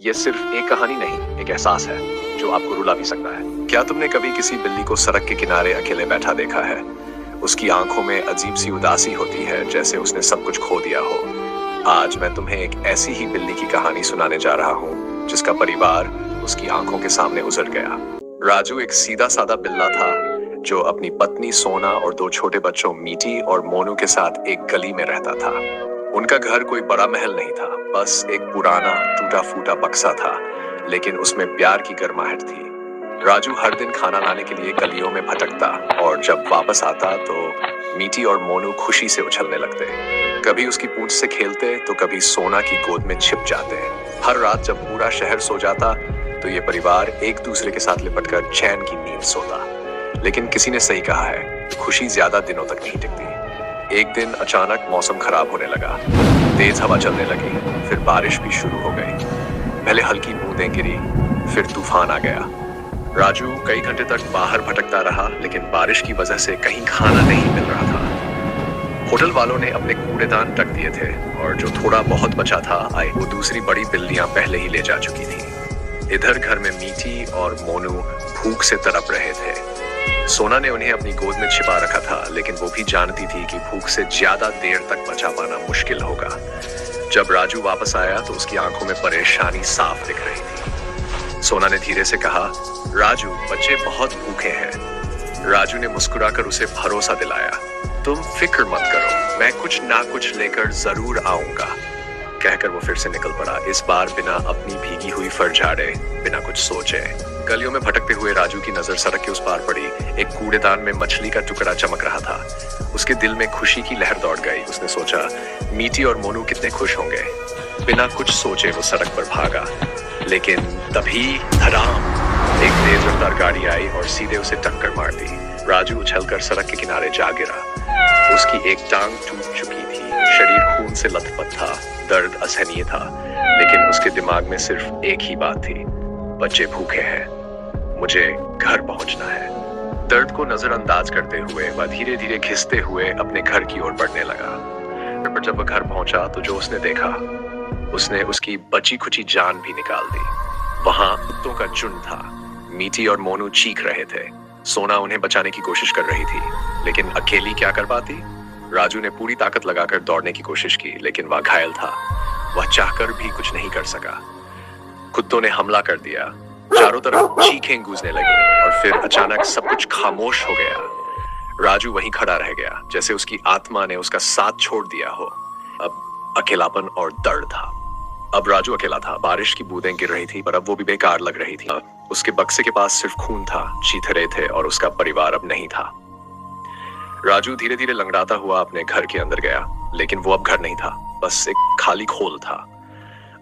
ये सिर्फ एक कहानी नहीं, एक एहसास है जो आपको रुला भी सकता है। क्या तुमने कभी किसी बिल्ली को सड़क के किनारे अकेले बैठा देखा है? उसकी आंखों में अजीब सी उदासी होती है, जैसे उसने सब कुछ खो दिया हो। आज मैं तुम्हें एक ऐसी ही बिल्ली की कहानी सुनाने जा रहा हूँ जिसका परिवार उसकी आंखों के सामने उजड़ गया। राजू एक सीधा साधा बिल्ला था जो अपनी पत्नी सोना और दो छोटे बच्चों मीठी और मोनू के साथ एक गली में रहता था। उनका घर कोई बड़ा महल नहीं था, बस एक पुराना टूटा फूटा बक्सा था, लेकिन उसमें प्यार की गर्माहट थी। राजू हर दिन खाना लाने के लिए गलियों में भटकता और जब वापस आता तो मीठी और मोनू खुशी से उछलने लगते। कभी उसकी पूंछ से खेलते तो कभी सोना की गोद में छिप जाते। हर रात जब पूरा शहर सो जाता तो ये परिवार एक दूसरे के साथ लिपटकर चैन की नींद सोता। लेकिन किसी ने सही कहा है, खुशी ज्यादा दिनों तक नहीं टिकती। एक दिन अचानक मौसम खराब होने लगा। तेज हवा चलने लगी, फिर बारिश भी शुरू हो गई। पहले हल्की बूंदें गिरी, फिर तूफान आ गया। राजू कई घंटे तक बाहर भटकता रहा, लेकिन बारिश की वजह से कहीं खाना नहीं मिल रहा था। होटल वालों ने अपने कूड़ेदान ढक दिए थे और जो थोड़ा बहुत बचा था वो दूसरी बड़ी बिल्लियां पहले ही ले जा चुकी थी। इधर घर में मीठी और मोनू भूख से तड़प रहे थे। सोना ने उन्हें अपनी गोद में छिपा रखा था, लेकिन वो भी जानती थी कि भूख से ज्यादा देर तक बचा पाना मुश्किल होगा। जब राजू वापस आया तो उसकी आंखों में परेशानी साफ दिख रही थी। सोना ने धीरे से कहा, राजू, बच्चे बहुत भूखे हैं। राजू ने मुस्कुराकर उसे भरोसा दिलाया, तुम फिक्र मत करो, मैं कुछ ना कुछ लेकर जरूर आऊंगा। कहकर वो फिर से निकल पड़ा, इस बार बिना अपनी भीगी हुई फर झाड़े, बिना कुछ सोचे। गलियों में भटकते हुए राजू की नजर सड़क के उस पार पड़ी। एक कूड़ेदान में मछली का टुकड़ा चमक रहा था। उसके दिल में खुशी की लहर दौड़ गई। उसने सोचा, मीठी और मोनू कितने खुश होंगे। बिना कुछ सोचे वो सड़क पर भागा, लेकिन तभी धड़ाम, एक तेज रफ्तार गाड़ी आई और सीधे उसे टक्कर मार दी। राजू उछलकर सड़क के किनारे जा गिरा। उसकी एक टांग टूट चुकी थी, शरीर खून से लथपथ था, दर्द असहनीय था, लेकिन उसके दिमाग में सिर्फ एक ही बात थी, बच्चे भूखे हैं, मुझे घर पहुंचना है। दर्द को नजरअंदाज करते हुए वह धीरे धीरे घिसते हुए अपने घर की ओर बढ़ने लगा। पर जब वह घर पहुंचा तो जो उसने देखा, उसने उसकी बची खुची जान भी निकाल दी। वहां कुत्तों का झुंड था। मीठी और मोनू चीख रहे थे। सोना उन्हें बचाने की कोशिश कर रही थी, लेकिन अकेली क्या कर पाती। राजू ने पूरी ताकत लगाकर दौड़ने की कोशिश की, लेकिन वह घायल था। वह चाहकर भी कुछ नहीं कर सका। कुत्तों ने हमला कर दिया। चारों तरफ चीखें गूंजने लगी और फिर अचानक सब कुछ खामोश हो गया। राजू वहीं खड़ा रह गया, जैसे उसकी आत्मा ने उसका साथ छोड़ दिया हो। अब अकेलापन और दर्द था। अब राजू अकेला था। बारिश की बूंदें गिर रही थी, पर अब वो भी बेकार लग रही थी। उसके बक्से के पास सिर्फ खून था, चीथड़े थे और उसका परिवार अब नहीं था। राजू धीरे धीरे लंगड़ाता हुआ अपने घर के अंदर गया, लेकिन वो अब घर नहीं था, बस एक खाली खोल था।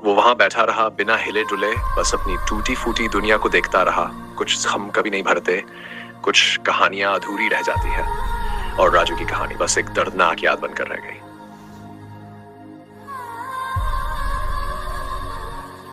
वो वहां बैठा रहा, बिना हिले डुले, बस अपनी टूटी फूटी दुनिया को देखता रहा। कुछ हम कभी नहीं भरते, कुछ कहानियां अधूरी रह जाती है, और राजू की कहानी बस एक दर्दनाक याद बनकर रह गई।